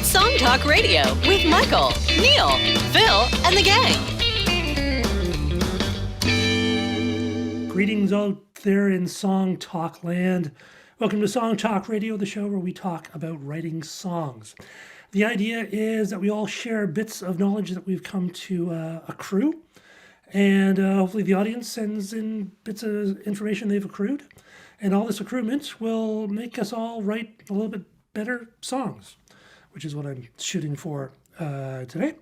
It's Song Talk Radio with Michael, Neil, Phil, and the gang. Greetings out there in Song Talk land. Welcome to Song Talk Radio, the show where we talk about writing songs. The idea is that we all share bits of knowledge that we've come to accrue, and hopefully the audience sends in bits of information they've accrued, and all this accruement will make us all write a little bit better songs, which is what I'm shooting for today.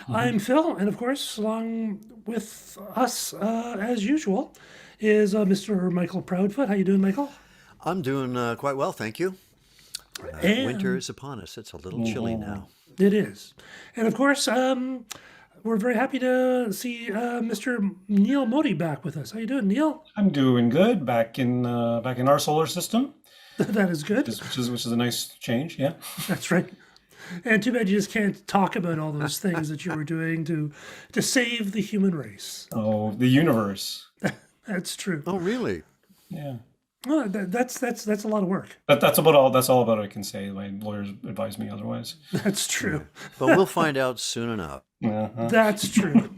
I'm Phil, and of course, along with us, as usual, is Mr. Michael Proudfoot. How you doing, Michael? I'm doing quite well, thank you. Winter is upon us. It's a little chilly now. It is. And of course, we're very happy to see Mr. Neil Modi back with us. How you doing, Neil? I'm doing good. Back in our solar system. That is good. Which is a nice change. Yeah. That's right. And too bad you just can't talk about all those things that you were doing to save the human race. Oh, the universe. That's true. Oh, really? Yeah. Well, that's a lot of work. That's all about I can say. My lawyers advise me otherwise. That's true. But we'll find out soon enough. Uh-huh. That's true.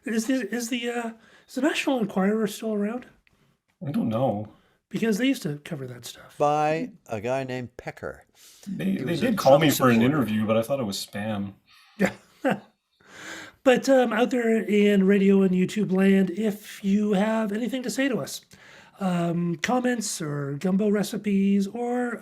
Is the National Enquirer still around? I don't know. Because they used to cover that stuff. By a guy named Pecker. They did call me for an interview, but I thought it was spam. Yeah. But out there in radio and YouTube land, if you have anything to say to us, comments or gumbo recipes or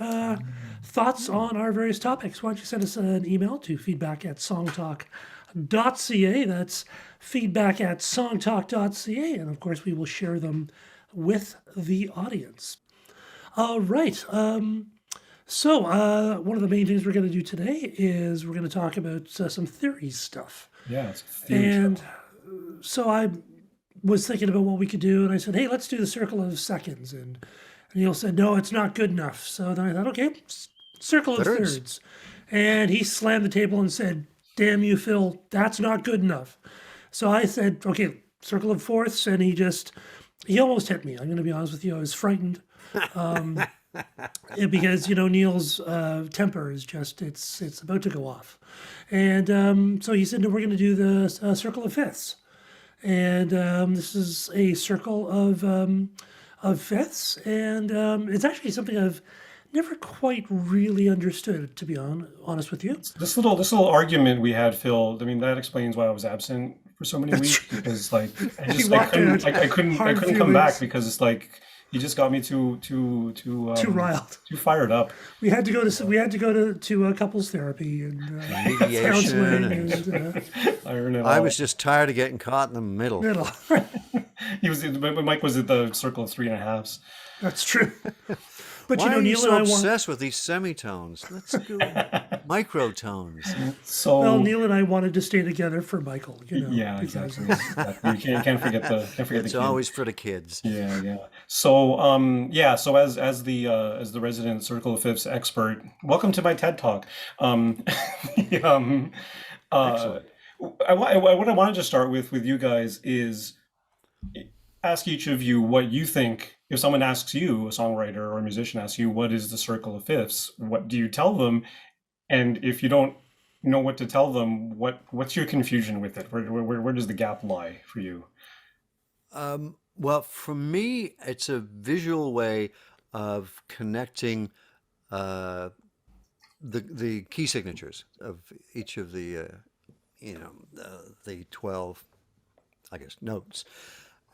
thoughts on our various topics, why don't you send us an email to feedback@songtalk.ca. That's feedback@songtalk.ca. And of course, we will share them with the audience. All right. So one of the main things we're going to do today is we're going to talk about some theory stuff. Yeah, it's a theory. And so I was thinking about what we could do, and I said, hey, let's do the circle of seconds. And Neil said, no, it's not good enough. So then I thought, okay, circle of thirds. And he slammed the table and said, damn you, Phil, that's not good enough. So I said, okay, circle of fourths, and he almost hit me. I'm going to be honest with you. I was frightened. Because, Neil's temper is just, it's about to go off. And so he said, no, we're going to do the circle of fifths. And this is a circle of fifths. And it's actually something I've never quite really understood, to be honest with you. This little argument we had, Phil, I mean, that explains why I was absent for so many weeks, because I couldn't come back because it's like, he just got me too riled, too fired up. We had to go to couples therapy and mediation. I was just tired of getting caught in the middle. Mike was at the circle of 3.5. That's true. But Why are you Neil so and I obsessed with these semitones? Let's go microtones. So Neil and I wanted to stay together for Michael. Yeah, exactly. You can't forget the It's always for the kids. Yeah. So So as the resident circle of fifths expert, welcome to my TED Talk. Excellent. What I wanted to start with you guys is ask each of you what you think. If someone asks you, a songwriter or a musician asks you, what is the circle of fifths? What do you tell them? And if you don't know what to tell them, what's your confusion with it? Where does the gap lie for you? Well, for me, it's a visual way of connecting the key signatures of each of the 12, I guess, notes,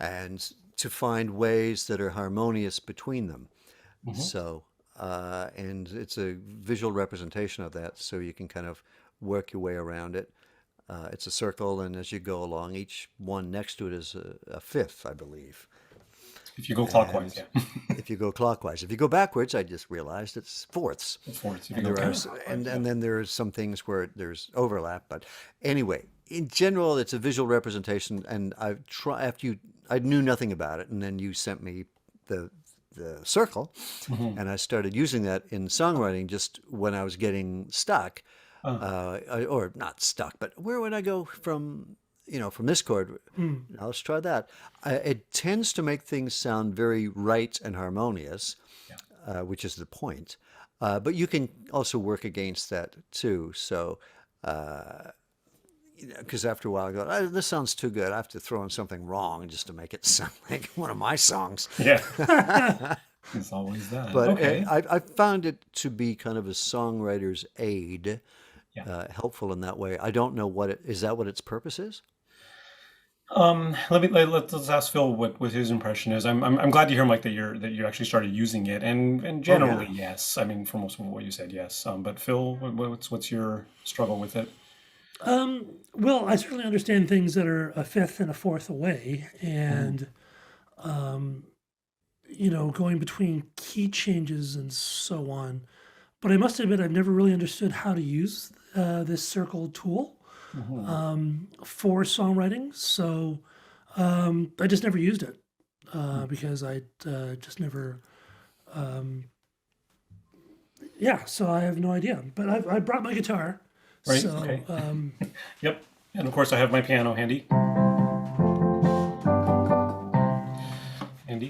and to find ways that are harmonious between them. Mm-hmm. So, and it's a visual representation of that, so you can kind of work your way around it. It's a circle, and as you go along, each one next to it is a fifth, I believe. If you go clockwise, yeah. If you go clockwise. If you go backwards, I just realized it's fourths. It's fourths. And then there are some things where there's overlap. But anyway, in general, it's a visual representation, and I knew nothing about it, and then you sent me the circle, mm-hmm. and I started using that in songwriting just when I was getting stuck, or not stuck, but where would I go from this chord? Now let's try that. It tends to make things sound very right and harmonious, which is the point. But you can also work against that too. So, because after a while I go, "Oh, this sounds too good. I have to throw in something wrong just to make it sound like one of my songs." Yeah, it's always that. But Okay. I found it to be kind of a songwriter's aid, Yeah. helpful in that way. I don't know what it is. That what its purpose is? Let's ask Phil what his impression is. I'm glad to hear, Mike, that you actually started using it, and Oh generally yeah. yes. I mean, for most of what you said, yes. But Phil, what's your struggle with it? Well, I certainly understand things that are a fifth and a fourth away, Mhm. and going between key changes and so on. But I must admit, I've never really understood how to use this circle tool Mhm. for songwriting. So I just never used it because I just never, yeah, so I have no idea. But I brought my guitar. Right. So Okay. Yep. And of course, I have my piano handy,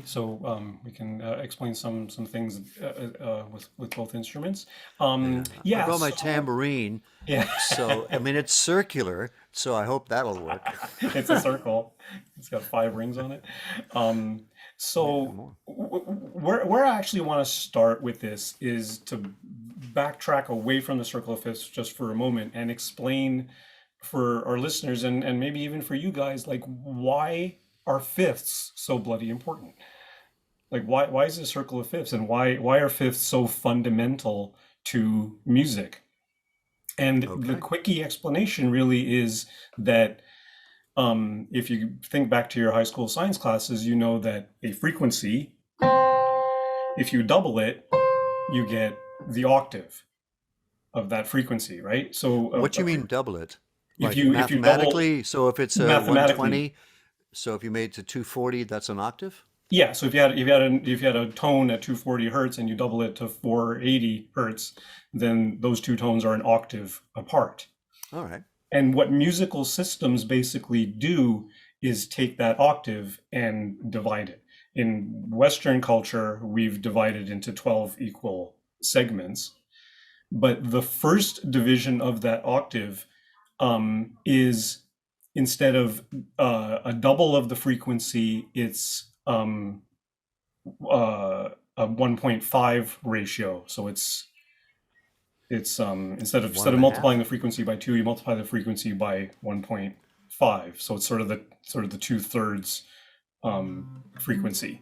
so we can explain some things with both instruments. Yeah. I brought Yes. my tambourine, Yeah. so I mean it's circular, so I hope that'll work. It's a circle. It's got 5 rings on it. Um, Yeah, so more. where I actually want to start with this is to backtrack away from the circle of fifths just for a moment and explain for our listeners and maybe even for you guys, like why are fifths so bloody important? Like why is it a circle of fifths and why are fifths so fundamental to music? And the Okay. quickie explanation really is that if you think back to your high school science classes, you know that a frequency, if you double it, you get the octave of that frequency, right? So What do you mean double it? if Like you double mathematically? So if it's a mathematically, 120, so if you made it to 240, that's an octave? yeah. So if you had a tone at 240 hertz and you double it to 480 hertz, then those two tones are an octave apart. All right. And what musical systems basically do is take that octave and divide it. In Western culture, we've divided into 12 equal segments. But the first division of that octave is instead of a double of the frequency, it's a 1.5 ratio. So it's One instead and of a multiplying half? the frequency by 2, you multiply the frequency by 1.5. So it's sort of the 2/3 frequency,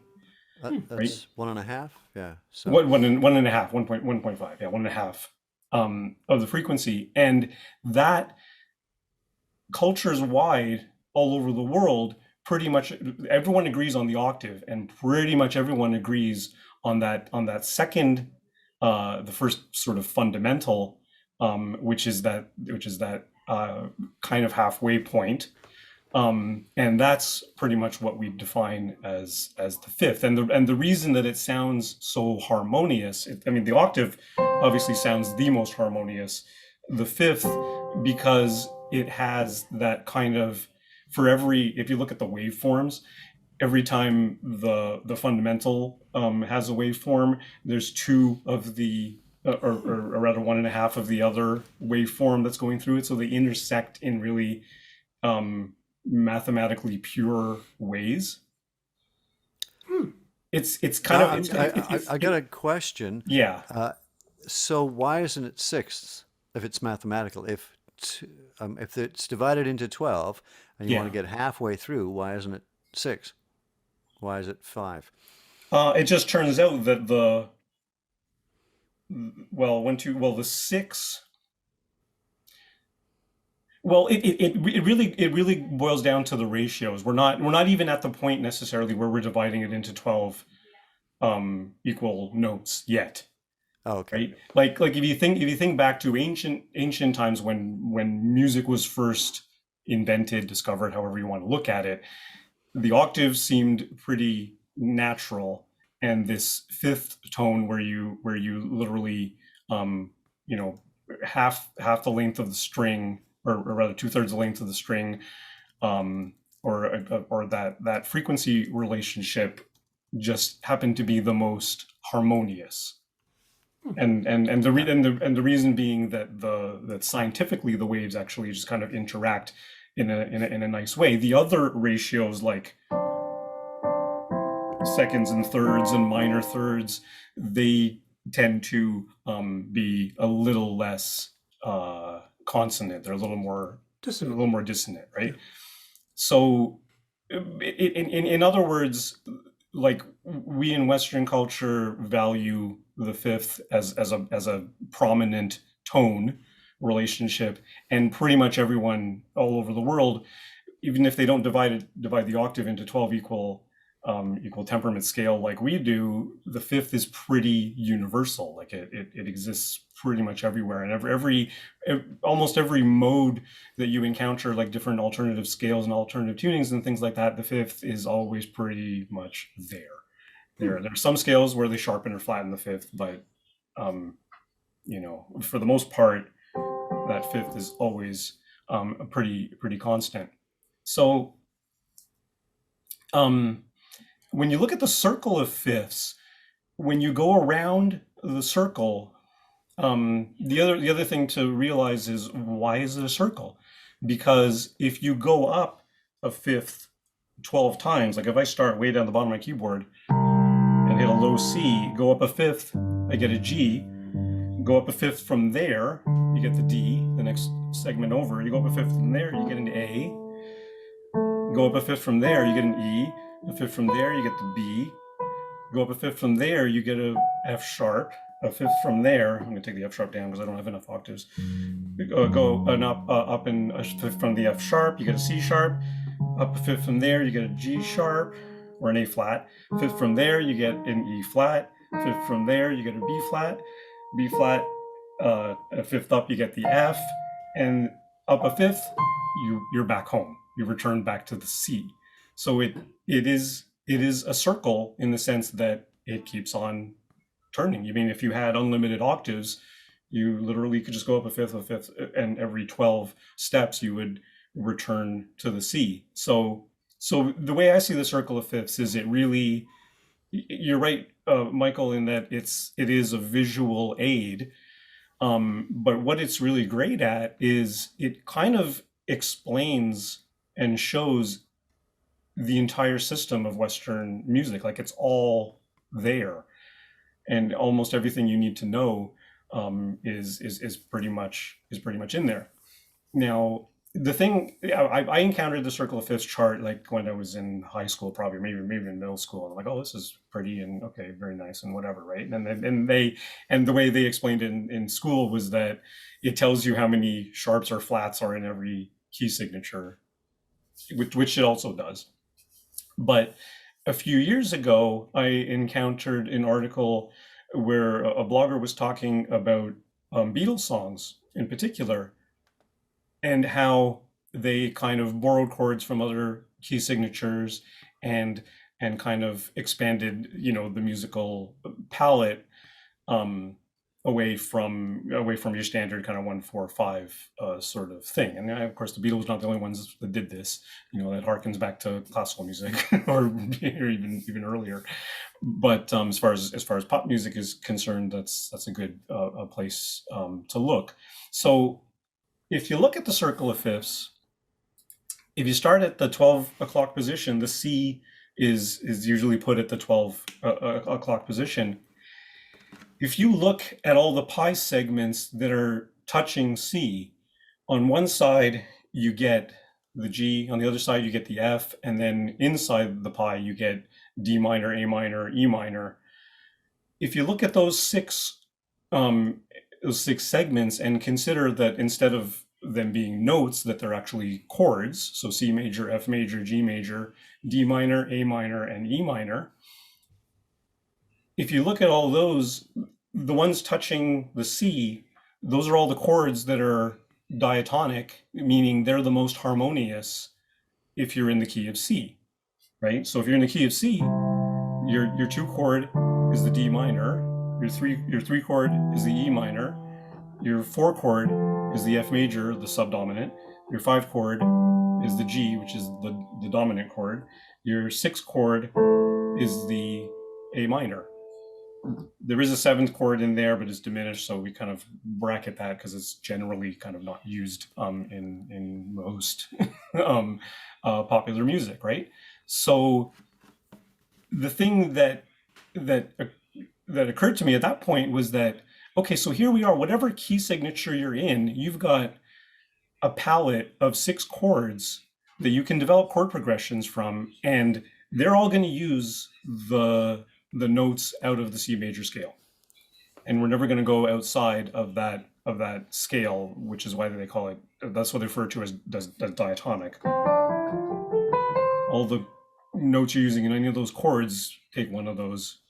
right? That's one and a half? Yeah. So, One and a half, 1.1.5, yeah, 1.5 of the frequency, and that cultures wide all over the world, pretty much everyone agrees on the octave, and pretty much everyone agrees on that second, the first sort of fundamental, which is that kind of halfway point. And that's pretty much what we define as the fifth. And the reason that it sounds so harmonious, I mean, the octave obviously sounds the most harmonious. The fifth, because it has that kind of, if you look at the waveforms, every time the fundamental has a waveform, there's two of the or rather one and a half of the other waveform that's going through it, so they intersect in really mathematically pure ways. It's kind now of I got a question. yeah. So why isn't it sixths if it's mathematical? If it's divided into 12 and you want to Yeah. get halfway through, why isn't it six? Why is it five? It just turns out that the six. Well, it really boils down to the ratios. We're not even at the point necessarily where we're dividing it into 12 equal notes yet, Oh, okay. right? Like if you think back to ancient times when music was first invented, discovered, however you want to look at it, the octave seemed pretty natural, and this fifth tone where you literally um you know half the length of the string, or rather 2/3 the length of the string, um or that frequency relationship just happened to be the most harmonious. And the reason being that scientifically the waves actually just kind of interact in a nice way. The other ratios like seconds and thirds and minor thirds, they tend to be a little less consonant. They're a little more dissonant, right? So, in other words, like we in Western culture value the fifth as a prominent tone relationship, and pretty much everyone all over the world, even if they don't divide the octave into 12 equal temperament scale like we do, the fifth is pretty universal. Like it exists pretty much everywhere, and almost every mode that you encounter, like different alternative scales and alternative tunings and things like that, the fifth is always pretty much there. There are some scales where they sharpen or flatten the fifth, but for the most part, that fifth is always pretty constant. So when you look at the circle of fifths, when you go around the circle, the other thing to realize is, why is it a circle? Because if you go up a fifth 12 times, like if I start way down the bottom of my keyboard and hit a low C, go up a fifth, I get a G, go up a fifth from there, you get the D, the next segment over, you go up a fifth from there, you get an A, go up a fifth from there, you get an E, a fifth from there, you get the B, go up a fifth from there, you get a F sharp, a fifth from there, I'm going to take the F sharp down because I don't have enough octaves, go up and a fifth from the F sharp, you get a C sharp, up a fifth from there, you get a G sharp, or an A flat, fifth from there, you get an E flat, fifth from there, you get a B flat, a fifth up, you get the F, and up a fifth, you're back home. You return back to the C. So it is a circle in the sense that it keeps on turning. You mean if you had unlimited octaves, you literally could just go up a fifth, and every 12 steps you would return to the C. So the way I see the circle of fifths is, it really, you're right, Michael, in that it is a visual aid. But what it's really great at is it kind of explains and shows the entire system of Western music. Like, it's all there, and almost everything you need to know is pretty much in there. Now, the thing, I encountered the circle of fifths chart like when I was in high school, probably maybe in middle school. I'm like, oh, this is pretty and okay, very nice and whatever, right? And the way they explained it in school was that it tells you how many sharps or flats are in every key signature, which it also does. But a few years ago, I encountered an article where a blogger was talking about Beatles songs in particular, and how they kind of borrowed chords from other key signatures and kind of expanded, the musical palette away from your standard kind of 1-4-5 sort of thing. And of course, the Beatles not the only ones that did this. That harkens back to classical music or even earlier. But as far as pop music is concerned, that's a good place to look. So, if you look at the circle of fifths, if you start at the 12 o'clock position, the C is usually put at the 12 o'clock position. If you look at all the pi segments that are touching C, on one side you get the G, on the other side you get the F, and then inside the pi you get D minor, A minor, E minor. If you look at those six segments and consider that instead of them being notes, that they're actually chords, so C major, F major, G major, D minor, A minor, and E minor. If you look at all those, the ones touching the C, those are all the chords that are diatonic, meaning they're the most harmonious if you're in the key of C, right? So if you're in the key of C, your 2 chord is the D minor, your 3 chord is the E minor, your 4 chord is the F major, the subdominant, your 5 chord is the G, which is the dominant chord, your 6 chord is the A minor. there is a seventh chord in there, but it's diminished, so we kind of bracket that because it's generally kind of not used in most popular music, right? So the thing that that occurred to me at that point was that, okay, so here we are, whatever key signature you're in, you've got a palette of 6 chords that you can develop chord progressions from, and they're all going to use the notes out of the C major scale, and we're never going to go outside of that scale, which is why they call it, that's what they refer to as diatonic. All the notes you're using in any of those chords take one of those.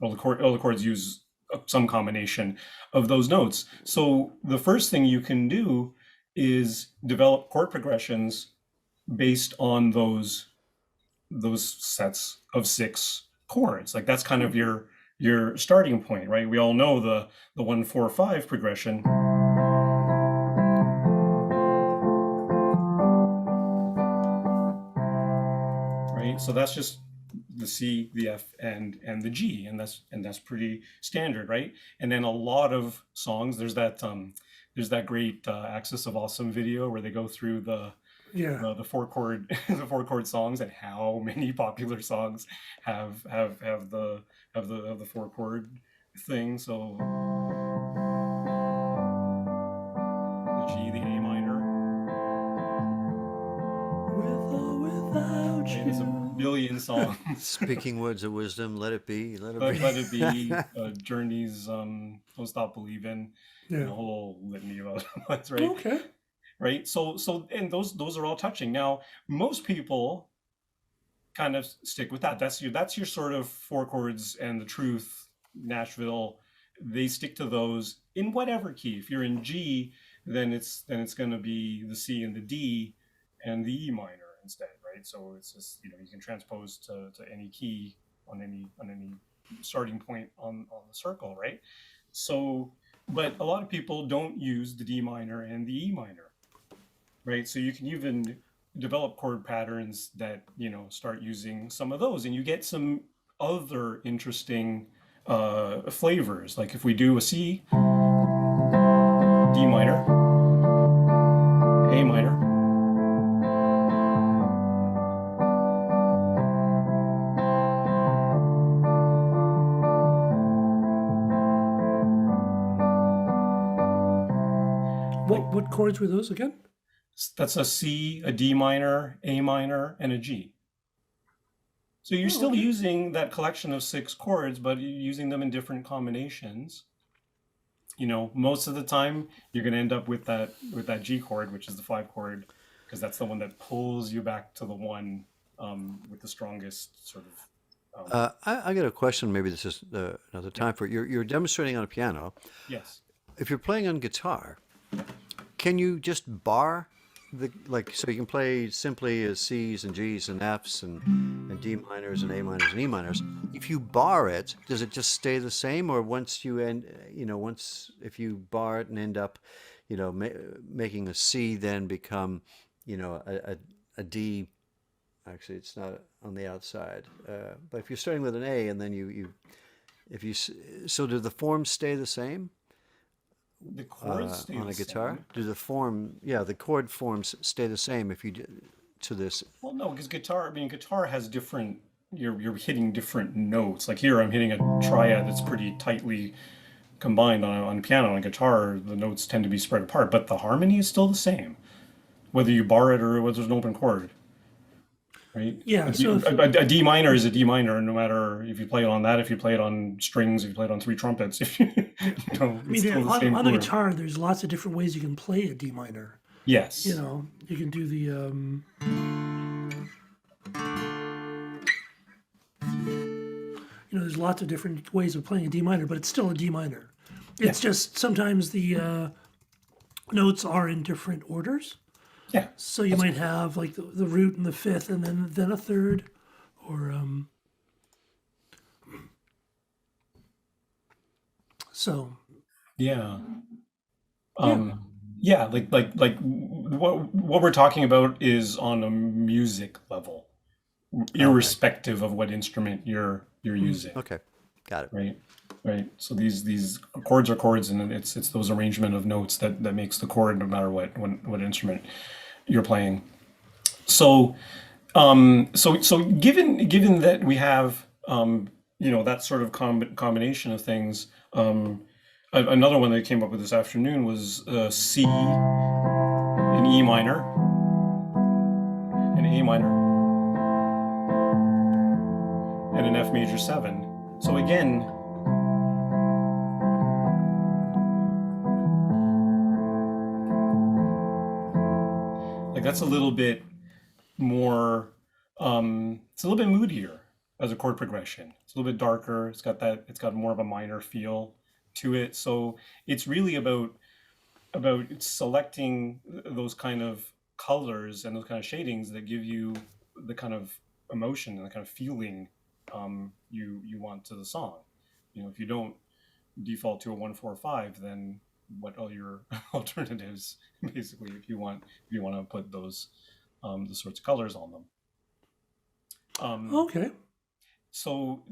All the chords use some combination of those notes. So the first thing you can do is develop chord progressions based on those sets of 6 chords. Like that's kind of your starting point, right? We all know the 1-4-5 progression. Right? So that's just the C, the F, and the G, and that's pretty standard, right? And then a lot of songs, there's that great Axis of Awesome video where they go through the 4-chord the 4-chord songs, and how many popular songs have the 4-chord thing. So the G, the A minor. With or without you. There's a billion songs. Speaking words of wisdom, let it be, let it be. Let it be. Journey's Don't Stop Believing. Yeah. And a whole litany of other ones, right? Okay. Right. So and those are all touching. Now, most people kind of stick with that. That's your sort of 4 chords and the truth, Nashville. They stick to those in whatever key. If you're in G, then it's going to be the C and the D and the E minor instead, right? So it's just, you can transpose to any key on any starting point on the circle, right? So, but a lot of people don't use the D minor and the E minor, right? So you can even develop chord patterns that start using some of those, and you get some other interesting flavors. Like if we do a C, D minor, A minor, What chords were those again? that's a C, a D minor, A minor, and a G. So you're still using that collection of 6 chords, but you're using them in different combinations. Most of the time you're going to end up with that G chord, which is the 5 chord, because that's the one that pulls you back to the one with the strongest sort of. I got a question. Maybe this is another time for it. You're demonstrating on a piano. Yes. If you're playing on guitar, can you just bar so you can play simply as C's and G's and F's and D minors and A minors and E minors. If you bar it, does it just stay the same, or once you if you bar it and end up, making a C then become, a D. Actually, it's not on the outside. But if you're starting with an A and then so do the forms stay the same? The chords stay on the a guitar? same. The chord forms stay the same if you do to this? Well, no, because guitar has different. You're hitting different notes. Like here, I'm hitting a triad that's pretty tightly combined on piano. On guitar, the notes tend to be spread apart, but the harmony is still the same, whether you bar it or whether there's an open chord. Right? Yeah. A D minor is a D minor, no matter if you play it on that, if you play it on strings, if you play it on 3 trumpets. If on the guitar, there's lots of different ways you can play a D minor. Yes. You can do the. There's lots of different ways of playing a D minor, but it's still a D minor. It's just sometimes the notes are in different orders. Yeah. So you might have like the root and the fifth, and then a third, or so. Yeah. Yeah. Like what we're talking about is on a music level, irrespective of what instrument you're using. Okay. Got it. right? Right. So these chords are chords, and it's those arrangement of notes that makes the chord, no matter what instrument you're playing. So so given that we have that sort of combination of things, another one that I came up with this afternoon was C, an E minor, an A minor, and an F major 7. So again, like that's a little bit more, it's a little bit moodier as a chord progression. It's a little bit darker. It's got more of a minor feel to it. So it's really about selecting those kind of colors and those kind of shadings that give you the kind of emotion and the kind of feeling you want to the song. If you don't default to a 1-4-5, then what are your alternatives, basically, if you want to put those the sorts of colors on them. Okay. So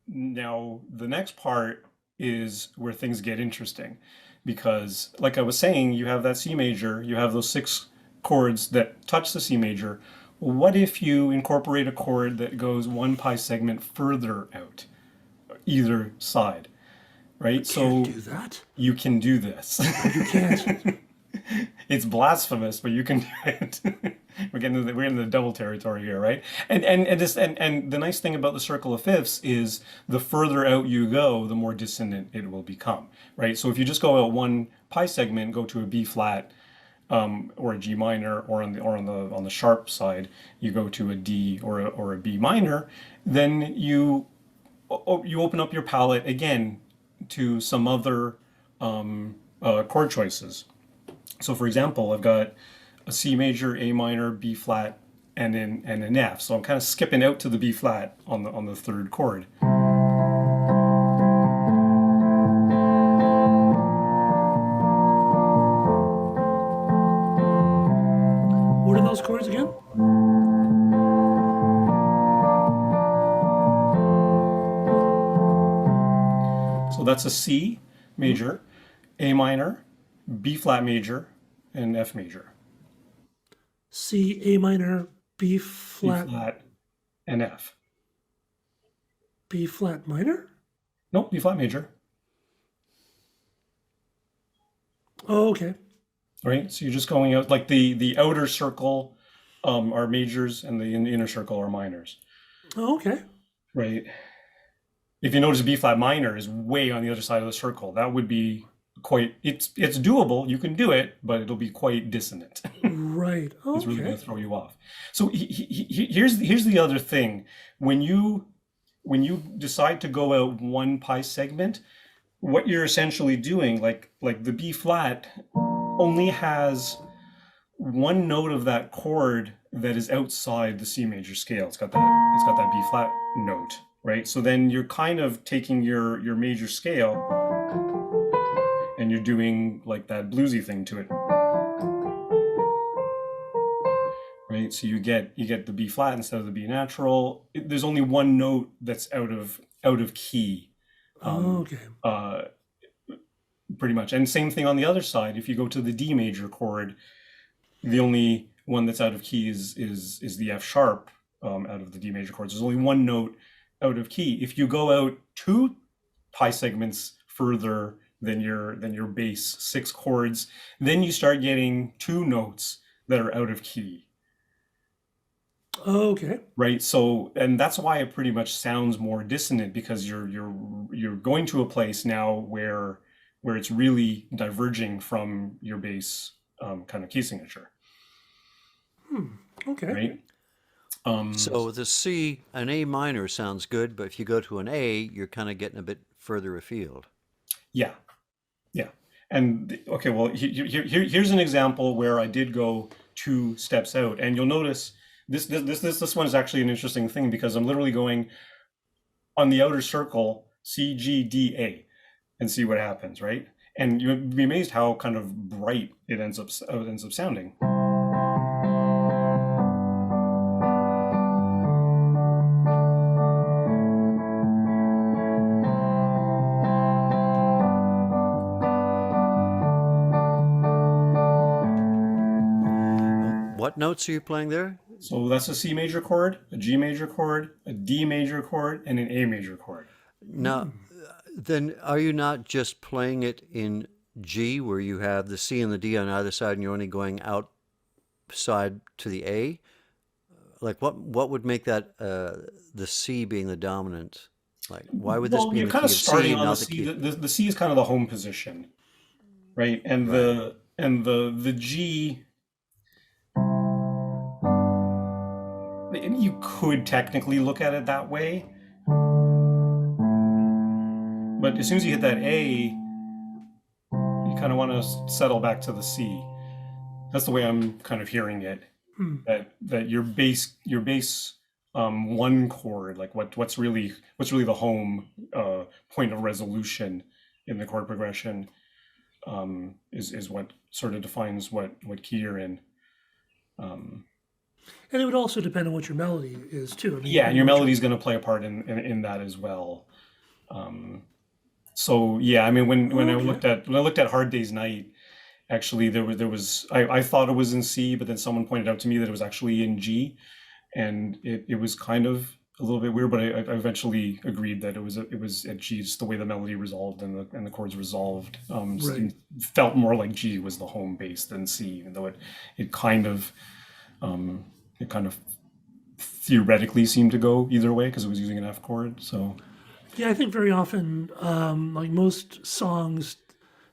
now the next part is where things get interesting, because like I was saying, you have that C major, you have those 6 chords that touch the C major. What if you incorporate a chord that goes 1 pi segment further out, either side, right? Can't do that. You can do this. You can't. It's blasphemous, but you can do it. We're in the double territory here, right? And the nice thing about the circle of fifths is the further out you go, the more dissonant it will become, right? So if you just go out 1 pi segment, go to a B flat, or a G minor, or on the sharp side, you go to a D or a B minor, then you open up your palette again to some other chord choices. So for example, I've got a C major, A minor, B flat, and an F. So I'm kind of skipping out to the B flat on the 3rd chord. What are those chords again? So that's a C major, A minor, B flat major, and F major. C, A minor, B B flat, flat, and F. B flat minor? Nope, B flat major. Oh, okay. Right? So you're just going out, like the outer circle are majors, and the inner circle are minors. Oh, okay. Right? If you notice, B flat minor is way on the other side of the circle. That would be it's doable. You can do it, but it'll be quite dissonant. Right. Okay. It's really going to throw you off. So here's the other thing. When you decide to go out 1 pi segment, what you're essentially doing, like the B flat only has 1 note of that chord that is outside the C major scale. It's got that B flat note, right? So then you're kind of taking your major scale and you're doing like that bluesy thing to it, right? So you get the B flat instead of the B natural. There's only 1 note that's out of key. Okay. Pretty much. And same thing on the other side. If you go to the D major chord, the only one that's out of key is the F sharp out of the D major chords. There's only 1 note out of key. If you go out 2 pi segments further than your base 6 chords, then you start getting 2 notes that are out of key. Okay. Right. So, and that's why it pretty much sounds more dissonant, because you're going to a place now where it's really diverging from your base kind of key signature. Okay. Right. So the C, an A minor sounds good, but if you go to an A, you're kind of getting a bit further afield. Yeah. Yeah. And okay, well, here's an example where I did go 2 steps out, and you'll notice this one is actually an interesting thing, because I'm literally going on the outer circle C, G, D, A, and see what happens, right? And you'd be amazed how kind of bright it ends up sounding. what notes are you playing there? So that's a C major chord, a G major chord, a D major chord, and an A major chord. Now, then are you not just playing it in G, where you have the C and the D on either side, and you're only going outside to the A? Like, what would make that the C being the dominant? Like, why would this Well, be in you're the kind key of of C starting and on the not the C. key? The C is kind of the home position, right? And Right. the G, you could technically look at it that way, but as soon as you hit that A, you kind of want to settle back to the C. That's the way I'm kind of hearing it. That your bass one chord, like what's really the home point of resolution in the chord progression, is what sort of defines what key you're in. And it would also depend on what your melody is too. I mean, Yeah, and your what melody is going to play a part in that as well. So yeah, I mean, when I looked at Hard Day's Night, actually there was I thought it was in C, but then someone pointed out to me that it was actually in G, and it was kind of a little bit weird, but I eventually agreed that it was at G, just the way the melody resolved and the chords resolved. Right. Felt more like G was the home bass than C, even though it kind of um, it kind of theoretically seemed to go either way because it was using an F chord. So Yeah, I think very often, like most songs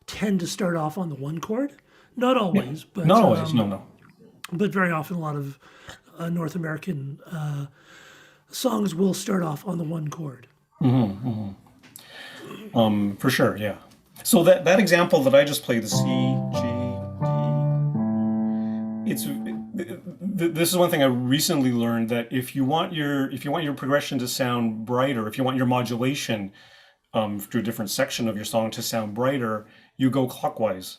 tend to start off on the one chord. Not yeah, always, not always. No. but very often a lot of North American songs will start off on the one chord. For sure, yeah. So that example that I just played, the C, G, D, this is one thing I recently learned, that if you want your progression to sound brighter, if you want your modulation to a different section of your song to sound brighter, you go clockwise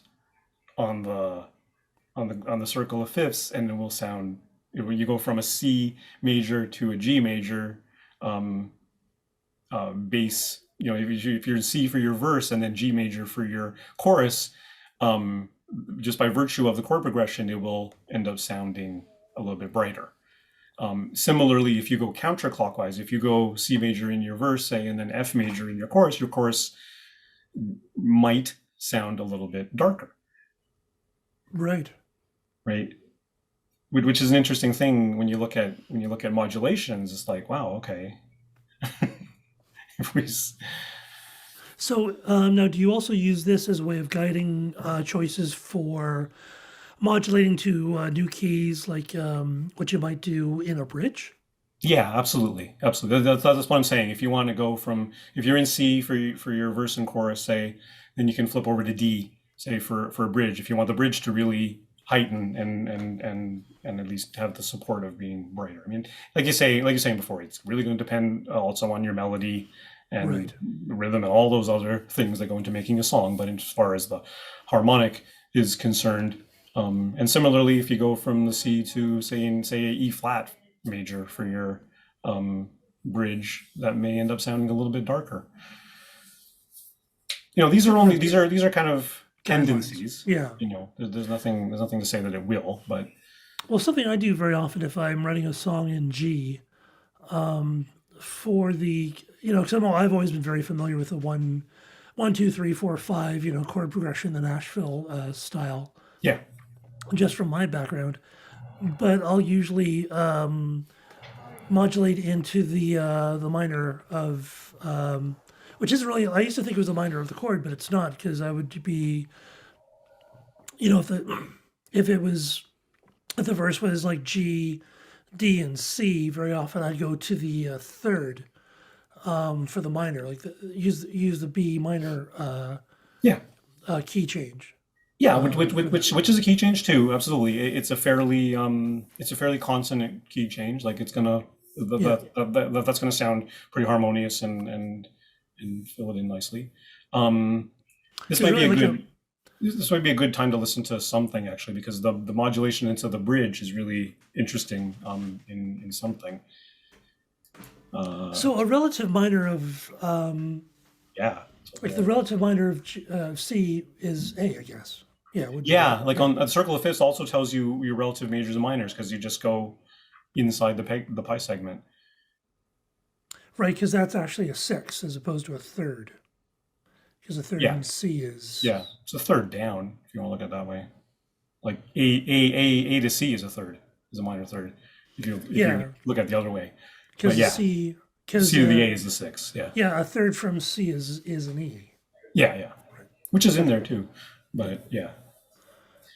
on the circle of fifths, and it will sound. When you go from a C major to a G major bass, if you're in C for your verse and then G major for your chorus, just by virtue of the chord progression, it will end up sounding a little bit brighter. Similarly, if you go counterclockwise, if you go C major in your verse, say, and then F major in your chorus might sound a little bit darker, Right. right? Which is an interesting thing when you look at modulations. It's like, wow, okay. If we So now, do you also use this as a way of guiding choices for modulating to new keys, like what you might do in a bridge? Yeah, absolutely, absolutely. That's what I'm saying. If you want to go if you're in C for your verse and chorus, say, then you can flip over to D, say, for a bridge. If you want the bridge to really heighten and at least have the support of being brighter. I mean, like you're saying before, it's really going to depend also on your melody and Right. rhythm and all those other things that go into making a song. But as far as the harmonic is concerned, and similarly, if you go from the C to say a E flat major for your bridge, that may end up sounding a little bit darker. These are kind of tendencies. Yeah. There's nothing to say that it will, but Well, something I do very often if I'm writing a song in G, for the because I've always been very familiar with the 1, 2, 3, 4, 5 chord progression, the Nashville style, yeah, just from my background. But I'll usually modulate into the minor of which isn't really. I used to think it was a minor of the chord, but it's not, because I would be if the verse was like G, D, and C, very often I'd go to the third for the minor, like use the B minor yeah, key change. yeah. Which is a key change too. Absolutely, it's a fairly consonant key change. Like it's gonna that's gonna sound pretty harmonious and fill it in nicely. This might be really a like good. This might be a good time to listen to something, actually, because the modulation into the bridge is really interesting in something. So a relative minor of Yeah. like the relative minor of C is A, I guess. Yeah, it would be Yeah, that. like Yeah. on a circle of fifths also tells you your relative majors and minors because you just go inside the pi segment. Right, because that's actually a sixth as opposed to a third. Because a third Yeah, in C is, yeah. It's a third down if you want to look at it that way. Like A to C is a third, is a minor third. If you yeah, look at it the other way, but because the yeah, C, because C to the A is the sixth. Yeah, yeah, a third from C is an E. yeah, yeah. Which is in there too, but yeah.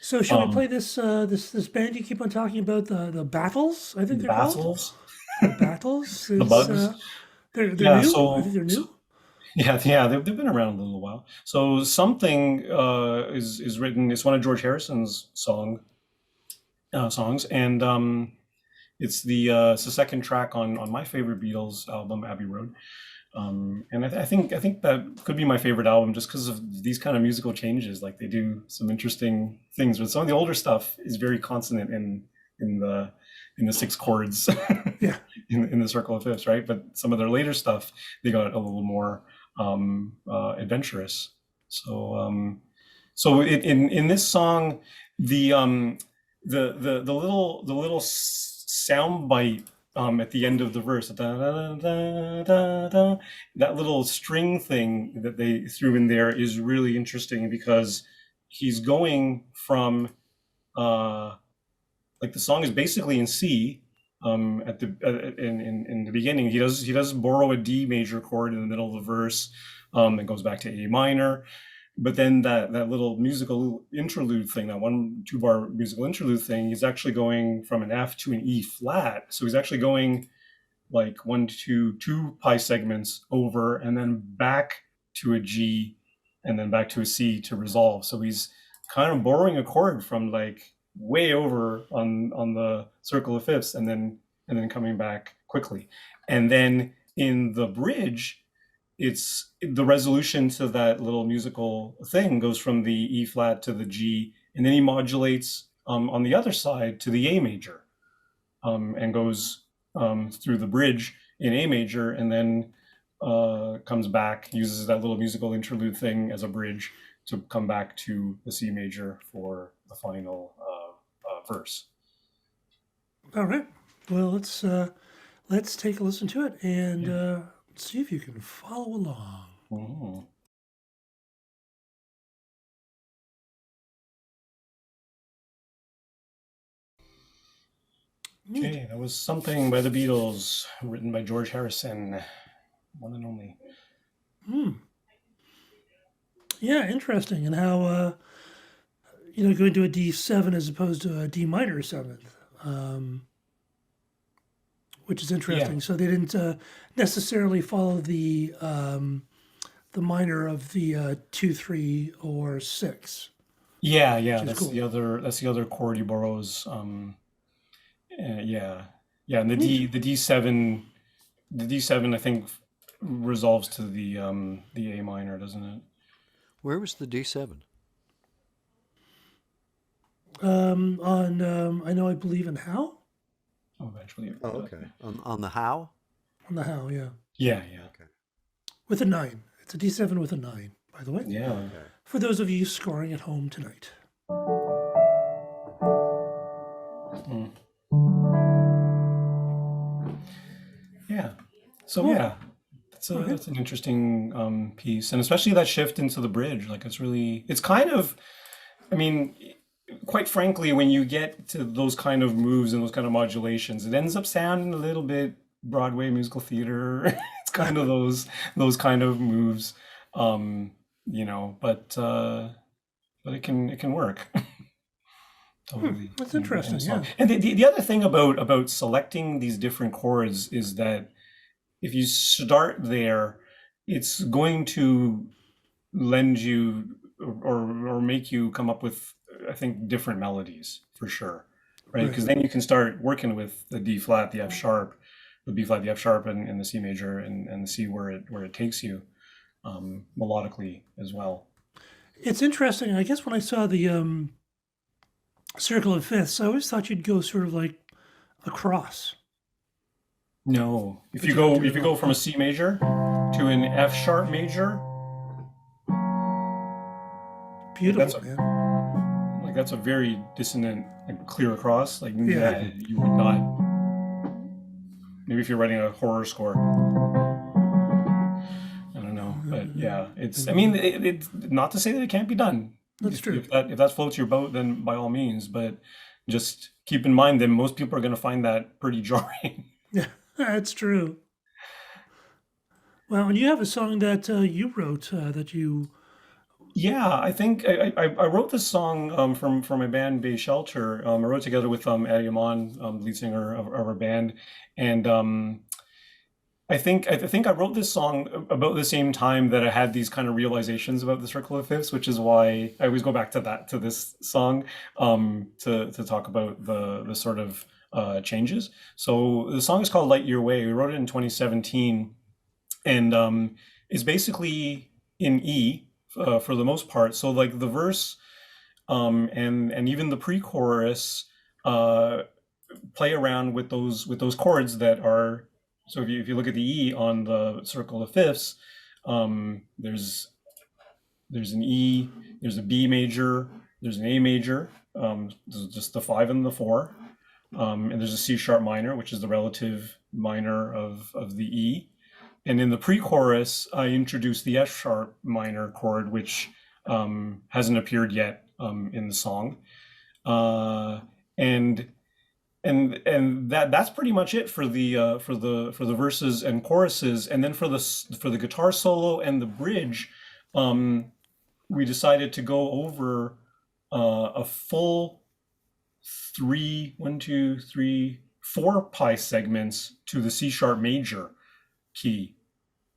So shall we play this band you keep on talking about, the Battles? I think The they're called battles, the Battles. the Is bugs. they're Yeah, new? I think they're new. yeah, they've been around a little while. So something is written. It's one of George Harrison's songs, and it's the second track on my favorite Beatles album, Abbey Road. And I think that could be my favorite album just because of these kind of musical changes. Like they do some interesting things, but some of the older stuff is very consonant in the six chords Yeah. in the circle of fifths, right? But some of their later stuff, they got a little more adventurous. So in this song, the the little sound bite at the end of the verse, da, da, da, da, da, that little string thing that they threw in there is really interesting because he's going from like the song is basically in C. At the in the beginning, he does borrow a D major chord in the middle of the verse. It goes back to A minor, but then that little musical interlude thing, that 1-2 bar musical interlude thing, he's actually going from an F to an E flat. So he's actually going like 2 pi segments over and then back to a G and then back to a C to resolve. So he's kind of borrowing a chord from like way over on the circle of fifths and then coming back quickly. And then in the bridge, it's the resolution to that little musical thing goes from the E flat to the G, and then he modulates on the other side to the A major, and goes through the bridge in A major, and then comes back, uses that little musical interlude thing as a bridge to come back to the C major for the final verse. All right. Well, let's take a listen to it and see if you can follow along. Mhm. Neat. Okay, that was Something by the Beatles, written by George Harrison, one and only. Yeah, interesting. And how going to a D7 as opposed to a D minor seventh, which is interesting. Yeah. So they didn't necessarily follow the minor of the 2, 3, or 6. Yeah, yeah, Which is cool. that's the other chord he borrows. Yeah, yeah, and Neat. the D7 I think resolves to the A minor, doesn't it? Where was the D7? On I Know I Believe in How? Oh, eventually. Oh, okay. On the how? On the How, yeah. Yeah, yeah, Okay. With a 9. It's a D7 with a 9, by the way. yeah. Okay. For those of you scoring at home tonight. Mm. Yeah. So Cool. yeah, that's an interesting piece, and especially that shift into the bridge. Like it's kind of, I mean, quite frankly, when you get to those kind of moves and those kind of modulations, it ends up sounding a little bit Broadway musical theater. It's kind of those kind of moves, but it can work. Totally. That's in a interesting, song. yeah. And the other thing about selecting these different chords is that if you start there, it's going to lend you or make you come up with, I think, different melodies for sure, right? Because Right. then you can start working with the D flat, the F sharp, the B flat, the F sharp, and the C major, and see where it takes you melodically as well. It's interesting. I guess when I saw the circle of fifths, I always thought you'd go sort of like across. No, if But you you don't go do it if you at go all. from a C major to an F sharp major, that's Beautiful, a man. that's a very dissonant, like, clear across. Like, Yeah. you would not. Maybe if you're writing a horror score. I don't know, but yeah, it's. I mean, it's not to say that it can't be done. That's true. If that floats your boat, then by all means. But just keep in mind that most people are going to find that pretty jarring. Yeah, that's true. Well, and you have a song that you wrote that you. Yeah, I think I wrote this song from my band Bay Shelter. I wrote it together with Eddie Amon, the lead singer of our band, and I think I wrote this song about the same time that I had these kind of realizations about the circle of fifths, which is why I always go back to this song to talk about the sort of changes. So the song is called Light Your Way. We wrote it in 2017, and it's basically in E for the most part. So like the verse and even the pre-chorus play around with those chords that are. So if you look at the E on the circle of fifths, there's an E, there's a B major, there's an A major, just the 5 and the 4, and there's a C sharp minor, which is the relative minor of the E. And in the pre-chorus, I introduced the F sharp minor chord, which hasn't appeared yet in the song, and that's pretty much it for the verses and choruses. And then for the guitar solo and the bridge, we decided to go over a full 4 pi segments to the C sharp major key.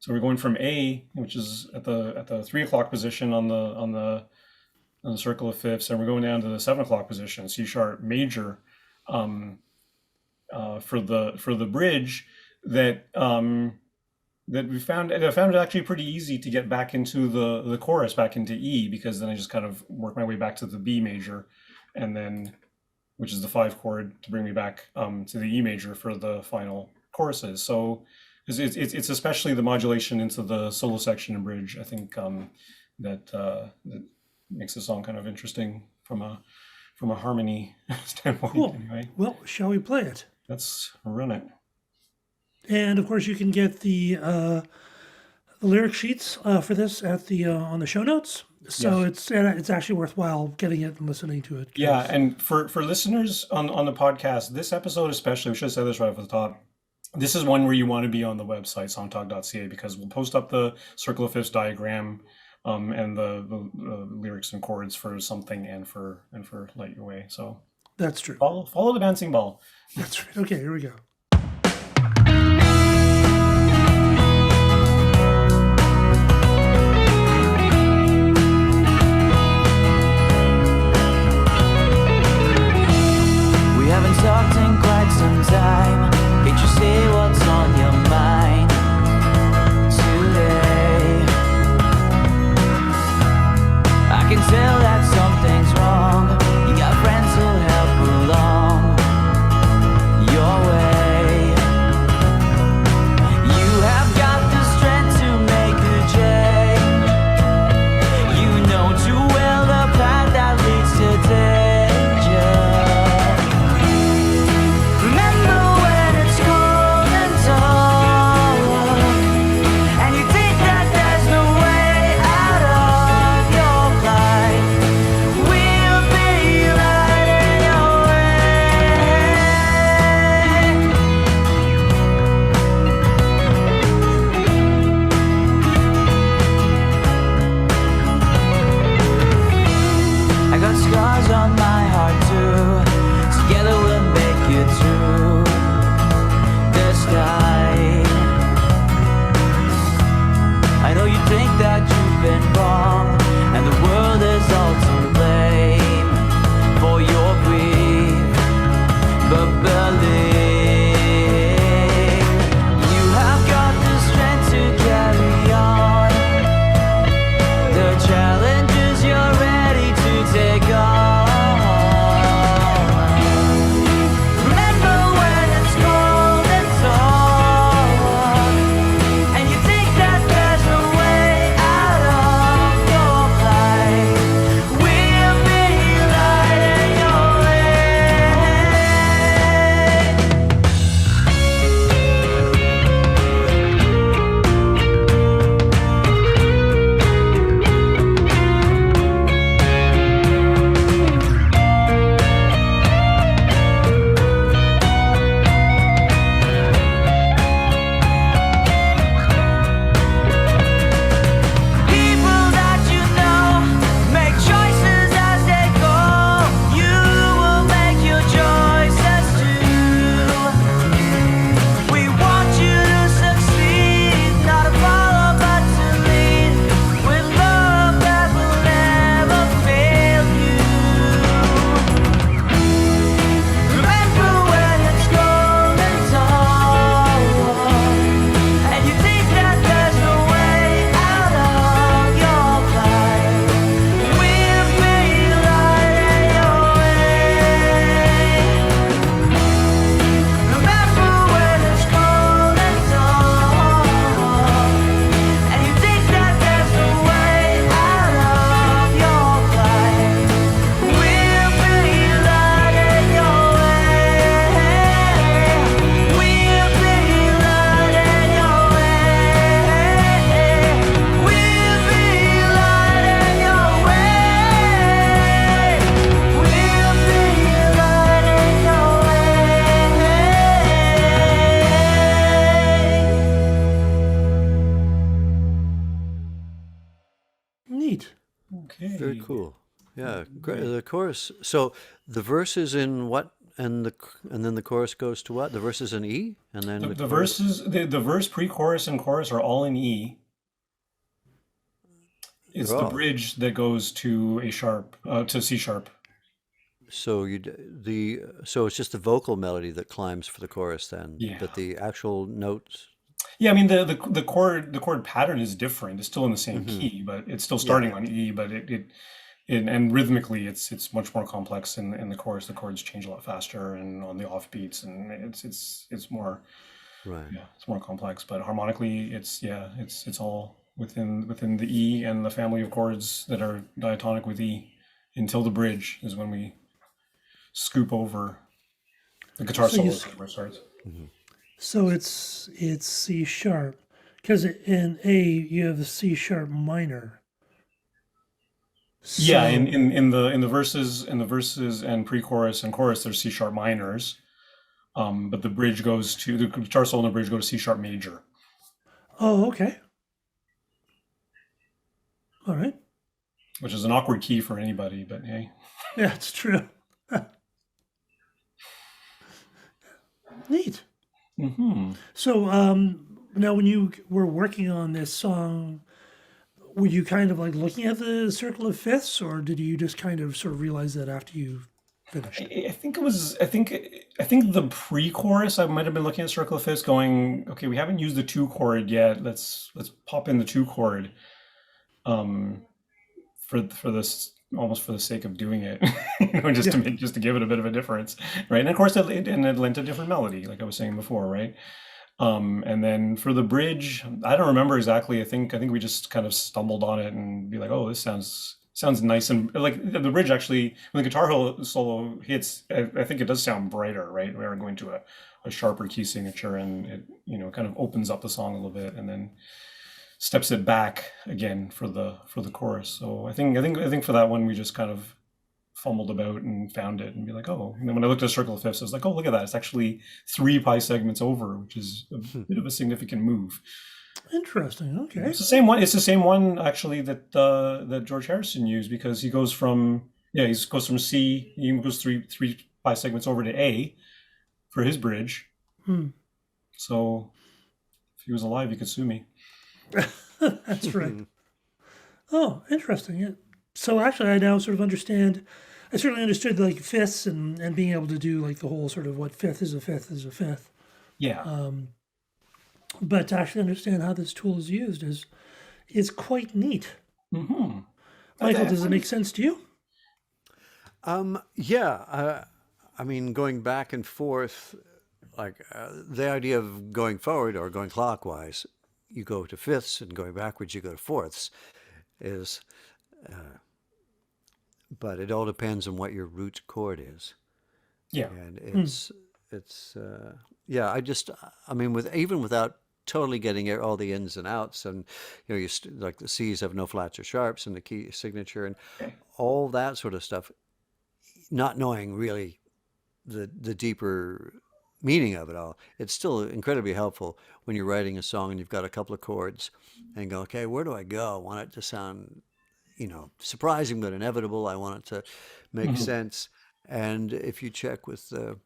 So we're going from A, which is at the 3 o'clock position on the circle of fifths, and we're going down to the 7 o'clock position, C sharp major, for the bridge. That I found it actually pretty easy to get back into the chorus, back into E, because then I just kind of work my way back to the B major, and then, which is the 5 chord, to bring me back to the E major for the final choruses. So it's especially the modulation into the solo section and bridge, I think, that makes the song kind of interesting from a harmony standpoint. Cool. Anyway, Well, shall we play it? let's run it. And of course, you can get the lyric sheets for this at the on the show notes. So Yes. it's actually worthwhile getting it and listening to it. 'Cause- Yeah, and for listeners on the podcast, this episode especially, we should have said this right off the top. This is one where you want to be on the website, songtalk.ca, because we'll post up the circle of fifths diagram and the lyrics and chords for something and for Light Your Way. So That's true. follow the dancing ball. That's right. Okay, here we go. We haven't talked in quite some time. Can't you say what's on your mind today? I can tell that something's wrong. You got friends who'll help along your way. Yeah, the chorus. So the verse is in what, and then the chorus goes to what? The verse is in E, and then The, the the chorus. verses, the verse, pre-chorus, and chorus are all in E. It's They're the all. bridge that goes to A sharp, to C sharp. So so it's just the vocal melody that climbs for the chorus then, Yeah. but the actual notes. Yeah, I mean the chord pattern is different. It's still in the same Hmm. key, but it's still Yeah. starting on E. But and rhythmically, it's much more complex in the chorus. The chords change a lot faster, and on the offbeats, and it's more, Right. yeah, it's more complex. But harmonically, it's all within the E and the family of chords that are diatonic with E until the bridge is when we scoop over the guitar So you solo s- where it starts. Hmm. so it's C sharp because in A you have the C sharp minor. Yeah, So in the verses and pre-chorus and chorus, there's C sharp minors. But the guitar solo and the bridge go to C sharp major, oh, okay, all right, which is an awkward key for anybody, but hey. yeah, it's true. Neat. Hmm. So now when you were working on this song, were you kind of like looking at the circle of fifths, or did you just kind of sort of realize that after you finished? I think it was. I think the pre-chorus I might have been looking at Circle of Fifths, going, okay, we haven't used the two chord yet. Let's pop in the two chord. Um, for this, almost for the sake of doing it, just Yeah. to give it a bit of a difference, right? And of course, it lent a different melody, like I was saying before, right? And then for the bridge, I don't remember exactly. I think we just kind of stumbled on it and be like, oh, this sounds nice, and like the bridge actually, when the guitar solo hits, I think it does sound brighter, right? We're going to a sharper key signature, and it kind of opens up the song a little bit, and then steps it back again for the chorus. So I think for that one we just kind of fumbled about and found it and be like, oh. And then when I looked at Circle of Fifths, I was like, oh, look at that. It's actually 3 pi segments over, which is a bit of a significant move. Interesting. Okay. It's the same one. It's the same one actually that George Harrison used, because he goes from C. He goes three pi segments over to A for his bridge. Hmm. So if he was alive, he could sue me. That's right. Oh, interesting. Yeah. So actually, I now sort of understand. I certainly understood like fifths and being able to do like the whole sort of what fifth is a fifth is a fifth. Yeah. But to actually understand how this tool is used is quite neat. Mm-hmm. Michael, does it make sense to you? Yeah. I mean, going back and forth, like the idea of going forward or going clockwise, you go to fifths, and going backwards, you go to fourths. Is But it all depends on what your root chord is, Yeah. and it's yeah. I mean, even without totally getting all the ins and outs, and like the C's have no flats or sharps in the key signature, and all that sort of stuff, not knowing really the deeper meaning of it all, it's still incredibly helpful when you're writing a song and you've got a couple of chords and you go, okay, where do I go? I want it to sound, surprising but inevitable. I want it to make Mhm. sense. And if you check with the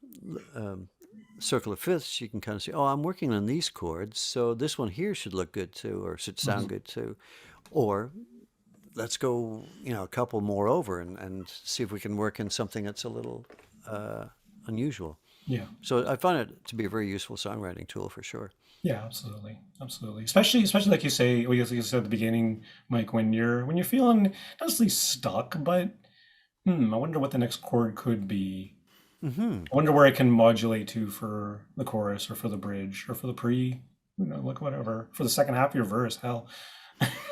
circle of fifths, you can kind of say, oh, I'm working on these chords, so this one here should look good too, or should sound good too. Or let's go, a couple more over and see if we can work in something that's a little unusual. Yeah. So I find it to be a very useful songwriting tool for sure. Yeah, absolutely. Absolutely. Especially like you say, well, you said at the beginning, Mike, when you're feeling not necessarily stuck, but I wonder what the next chord could be. Hmm. I wonder where I can modulate to for the chorus or for the bridge or for the like whatever, for the second half of your verse, hell.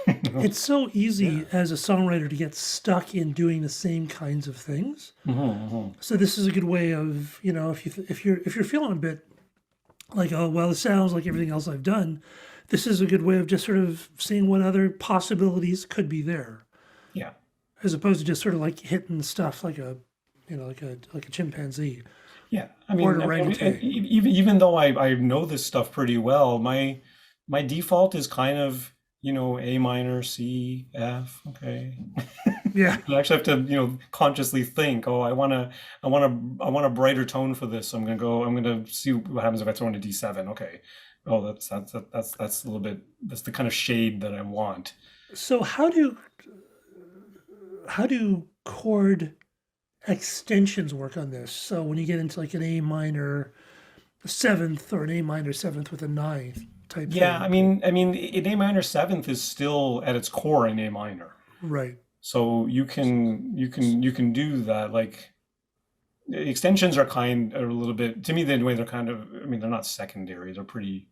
It's so easy Yeah. as a songwriter to get stuck in doing the same kinds of things. Mhm. So this is a good way of, if you're feeling a bit like, oh well, it sounds like everything else I've done, this is a good way of just sort of seeing what other possibilities could be there, Yeah. as opposed to just sort of like hitting stuff like a chimpanzee Yeah. or an orangutan. Even though I know this stuff pretty well, my default is kind of, A minor, C, F, okay. Yeah. You actually have to, consciously think, oh, I want a brighter tone for this. So I'm gonna see what happens if I throw in a D7. Okay. Oh, that's a little bit, that's the kind of shade that I want. So how do chord extensions work on this? So when you get into like an A minor seventh or an A minor seventh with a ninth type Yeah, thing. I mean, an A minor seventh is still at its core an A minor. Right. So you can do that. Like extensions are a little bit, to me, the way they're kind of, I mean, they're not secondary. They're pretty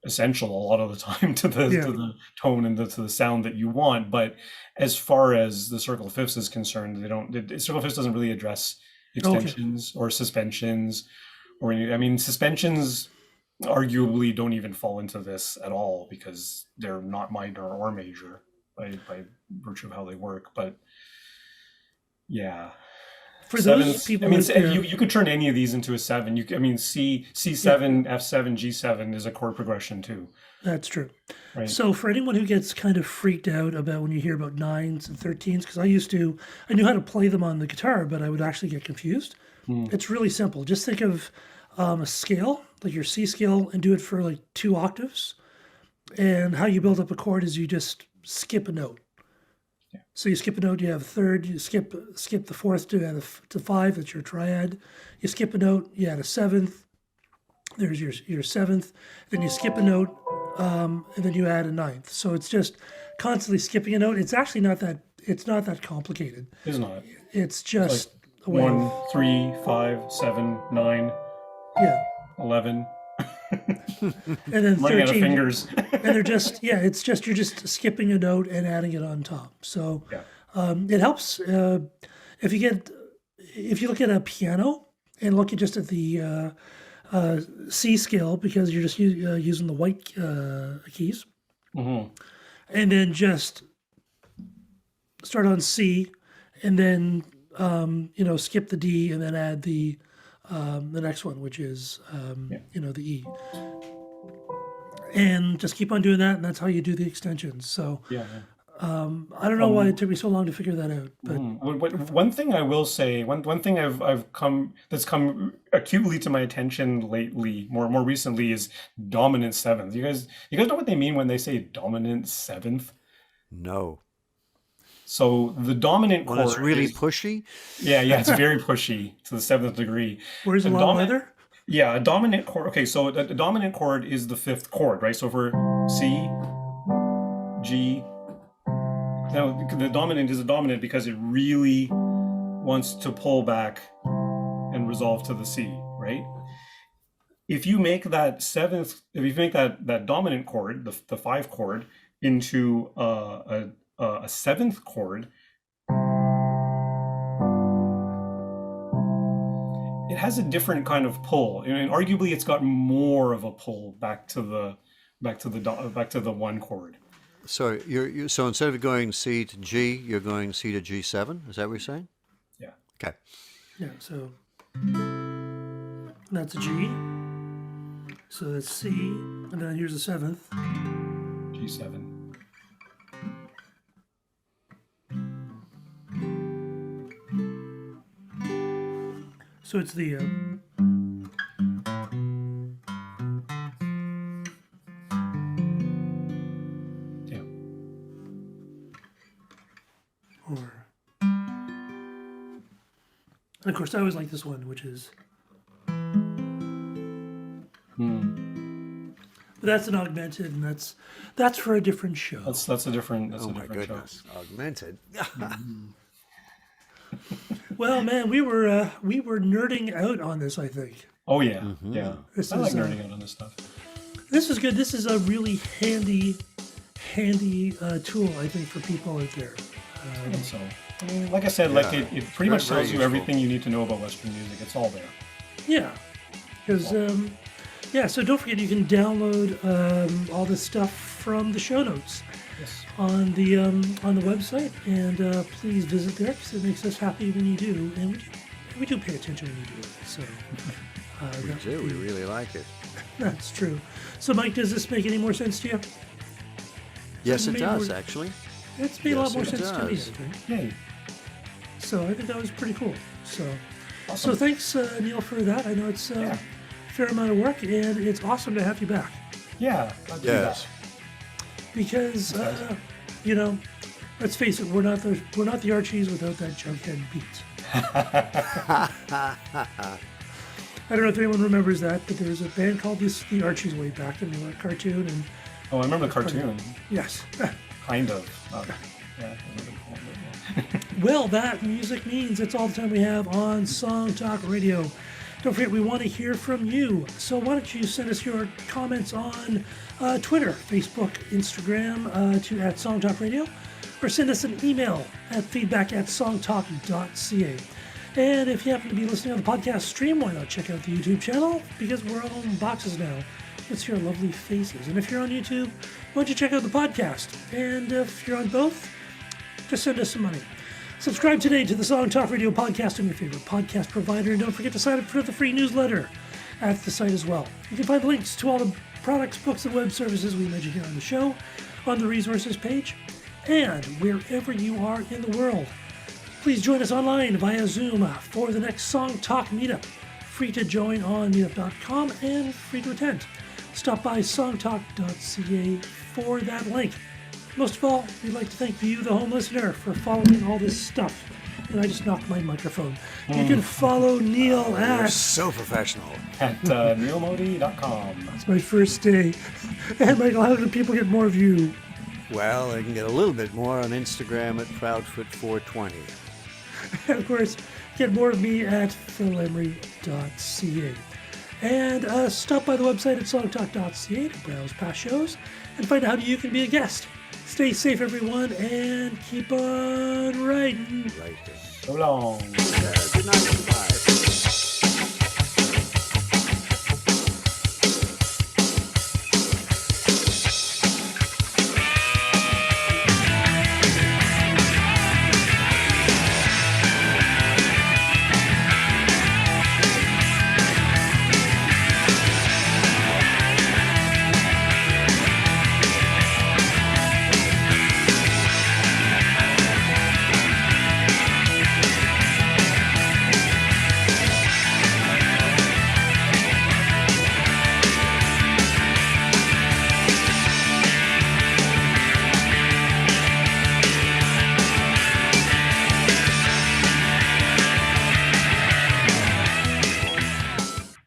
essential a lot of the time to the Yeah. to the tone and to the sound that you want. But as far as the circle of fifths is concerned, the circle of fifths doesn't really address extensions or suspensions or any, I mean, suspensions arguably don't even fall into this at all because they're not minor or major by virtue of how they work. But yeah. For those Sevenths. I people mean, out there, you could turn any of these into a seven. I mean, C7, F7, G7 is a chord progression too, that's true. right? So for anyone who gets kind of freaked out about when you hear about nines and 13s, because I knew how to play them on the guitar, but I would actually get confused. It's really simple. Just think of a scale, like your C scale, and do it for like 2 octaves. And how you build up a chord is you just skip a note. So you skip a note, you have a third, you skip the fourth to five, that's your triad. You skip a note, you add a seventh, there's your seventh, then you skip a note, and then you add a ninth. So it's just constantly skipping a note. It's actually not that complicated. It's not. It's just a way 1, 3, 5, 7, 9, yeah. 11. And then Running out of 13, fingers. and they're just you're just skipping a note and adding it on top. So Yeah. it helps if you look at a piano and look at just at the C scale, because you're just using the white keys, Mhm. and then just start on C, and then skip the D, and then add the next one, which is the E, and just keep on doing that, and that's how you do the extensions. So Yeah. I don't know why it took me so long to figure that out, but One thing I will say, one thing that's come acutely to my attention lately, more recently, is dominant seventh. You guys know what they mean when they say dominant seventh? No. So the dominant When chord it's really is, pushy. yeah, it's very pushy to the seventh degree. where's a A lot of dominant- weather? Yeah, a dominant chord. Okay, so a dominant chord is the fifth chord, right? So for C, G. Now the dominant is a dominant because it really wants to pull back and resolve to the C, right? If you make that dominant chord, the 5 chord, into a seventh chord, it has a different kind of pull, and arguably it's got more of a pull back to the 1 chord. So so instead of going C to G, you're going C to G7. Is that what you're saying? Yeah. Okay. Yeah, so that's a G. So that's C, and then here's a seventh. G7. So it's the Yeah. or, and of course I always like this one, which is, but that's an augmented, and that's for a different show. That's a different Oh my show. goodness. Augmented. Well, man, we were nerding out on this, I think. Oh yeah, yeah. This I like is, nerding out on this stuff. This is good. This is a really handy tool, I think, for people out there. And so, I mean, like I said, like Yeah. it pretty much Very tells you useful. everything you need to know about Western music. It's all there. Yeah, because so don't forget you can download all this stuff from the show notes Yes. on the website, and please visit there because it makes us happy when you do, and we do pay attention when you do it. So We do. We really like it. that's true. So, Mike, does this make any more sense to you? Yes, it Maybe does we're- actually. It's made a lot Yes, more it sense to me, I does. think. Yay. So I think that was pretty cool. So Awesome. thanks, Neil, for that. I know it's Yeah. a fair amount of work, and it's awesome to have you back. Yeah. I'll do Yes. that. Because you know, let's face it, we're not the Archies without that Jughead beat. I don't know if anyone remembers that, but there was a band called the Archies way back in the cartoon, and Oh, I remember the cartoon. yes. Kind of. Yeah. it was really cool, but yeah. Well, that music means it's all the time we have on Song Talk Radio. Don't forget, we want to hear from you. So why don't you send us your comments on Twitter, Facebook, Instagram to @SongTalkRadio, or send us an email at feedback@songtalk.ca. And if you happen to be listening on the podcast stream, why not check out the YouTube channel? Because we're all in boxes now. Let's see our lovely faces. And if you're on YouTube, why don't you check out the podcast? And if you're on both, just send us some money. Subscribe today to the Song Talk Radio podcast on your favorite podcast provider. And don't forget to sign up for the free newsletter at the site as well. You can find links to all the products, books, and web services we mentioned here on the show on the resources page. And wherever you are in the world, please join us online via Zoom for the next Song Talk meetup. Free to join on meetup.com and free to attend. Stop by songtalk.ca for that link. Most of all, we'd like to thank you, the home listener, for following all this stuff. And I just knocked my microphone. You can follow Neil You're at... so professional. At neilmodi.com. It's my first day. And Michael, how can people get more of you? Well, they can get a little bit more on Instagram at Proudfoot420. And of course, get more of me at philemery.ca. And stop by the website at songtalk.ca to browse past shows and find out how you can be a guest. Stay safe, everyone, and keep on writing. Right. So long. Good night. Bye.